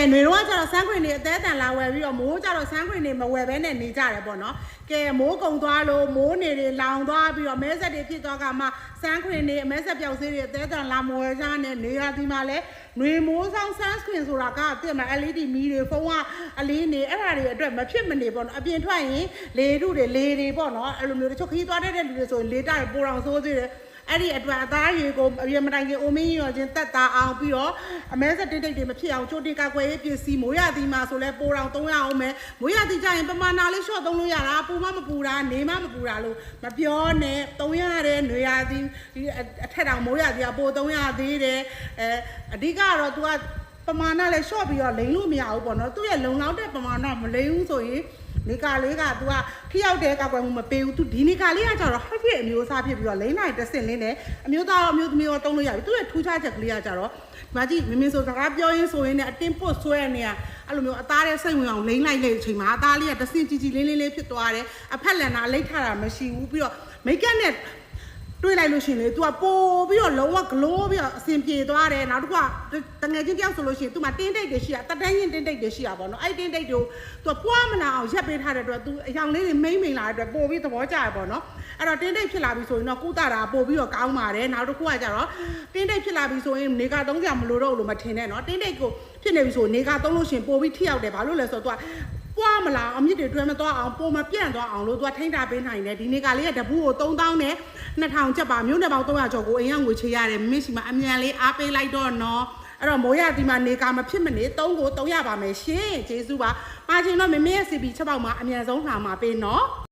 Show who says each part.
Speaker 1: ຫນွေတော့ကျတော့ဆန်းခွင်နေအသေးတန်လာဝယ်ပြီးတော့မိုးကျတော့ဆန်းခွင်နေမဝယ်ဘဲနဲ့နေကြတယ်ပေါ့နော်ကဲမိုးကုံသွားလို့မိုးနေတွေလောင်သွားပြီးတော့မဲဆက်တွေဖြစ်သွားကမှဆန်းခွင်နေအမဲဆက်ပြောက်သေးတွေအသေးတန်လာမဝယ်ကြနဲ့နေရာဒီမှာလဲຫນွေမိုးဆောင်ဆန်းခွင်ဆိုတာကတည့်မှာ LED မီးတွေဖုန်းကအလေးနေအဲ့ဒါတွေအတွက်မဖြစ်မနေပေါ့နော်အပြင်ထွက်ရင်လေထုတွေလေတွေပေါ့နော်အဲ့လိုမျိုးတချို့ခီးသွားတဲ့လူတွေဆိုရင်လေတာတွေပိုအောင်ဆိုးသေးတယ်အဲ့ဒီအတွက်အသားရည်ကိုအပြင်မတိုင်ခင်အိုမင်းရောချင်းတက်တာအောင်ပြီးတော့အမဲဆက်တိတ်တွေမဖြစ်အောင်ကြိုတင်ကာကွယ်ရေးပစ္စည်းမိုးရသည်မှာဆိုလဲပိုအောင်300အောင်မယ်မိုးရသည်ကြရင်ပမာဏလေး short သုံးလို့ရတာပူမမပူတာနေမမပူတာလို့မပြောနဲ့300တဲ့နွေရသည်အထက်တောင်မိုးရသည်ကပို300သေးတယ်အဓိကတော့ तू ကပမာဏလေး short ပြီးတော့လိန်လို့မရဘူးပေါ့နော်သူ့ရဲ့လုံလောက်တဲ့ပမာဏမလိန်ဘူးဆိုရင်နေကာလေးက तू ကထိရောက်တဲ့ကောက်ွယ်မှုမပေးဘူး तू ဒီနေကာလေးကကျတော့ hot fit အမျိုးအစားဖြစ်ပြီးတော့လိမ့်နိုင်တစ်စင်လင်းနဲ့အမျိုးသားအမျိုးသမီးရောတုံးလို့ရပြီသူ့ရဲ့ထူးခြားချက်ကလေးကကျတော့မကြီးမင်းဆိုစကားပြောရင်းဆိုရင်လည်းအတင်းပုတ်ဆွဲနေရအဲ့လိုမျိုးအသားရဲ့စိတ်ဝင်အောင်လိမ့်လိုက်တဲ့အချိန်မှာအသားလေးကတစ်စင်ကြီးကြီးလင်းလင်းလေးဖြစ်သွားတယ်အဖက်လန်တာလိမ့်ထတာမရှိဘူးပြီးတော့မိတ်ကပ်နဲ့တွေးလိုက်လို့ရှိရင်လေ तू ကပို့ပြီးတော့လုံးဝဂလိုးပြီးတော့အစင်ပြေသွားတယ်နောက်တစ်ခုကတငယ်ချင်းတယောက်ဆိုလို့ရှိရင် तू မှာတင်းတိတ်တွေရှိတာတတန်းချင်းတင်းတိတ်တွေရှိတာပေါ့နော်အဲ့တင်းတိတ်တွေကို तू ပွားမနာအောင်ရက်ပေးထားတဲ့အတွက် तू အယောင်လေးတွေမိန်လာတဲ့အတွက်ပို့ပြီးသဘောကျရပေါ့နော်အဲ့တော့တင်းတိတ်ဖြစ်လာပြီဆိုရင်တော့ကုသတာပို့ပြီးတော့ကောင်းပါတယ်နောက်တစ်ခုကကျတော့တင်းတိတ်ဖြစ်လာပြီဆိုရင်နေကသုံးစရာမလိုတော့ဘူးလို့မထင်နဲ့နော်တင်းတိတ်ကိုဖြစ်နေပြီဆိုနေကသုံးလို့ရှိရင်ပို့ပြီးထိရောက်တယ်ဘာလို့လဲဆိုတော့ तू ပွားမလားအမြင့်တွေတွဲမသွားအောင်ပုံမပြန့်သွားအောင်လို့ तू ထိန်းတာပေးနိုင်တယ်ဒီနေ့ကလေးကတပူးကို3000နဲ့2000ကျပ်ပါမြို့နယ်ပေါင်း300ကျော်ကိုအိမ်ရောက်ငွေချေရတယ်မင်းစီမှာအမြန်လေးအားပေးလိုက်တော့နော်အဲ့တော့မိုးရဒီမှာနေကမဖြစ်မနေ3ကို300ပါမယ်ရှင်ကျေးဇူးပါပါချင်တော့မမေရဲ့ CP ချက်ပေါက်မှာအမြန်ဆုံးလှာမှာပေးနော်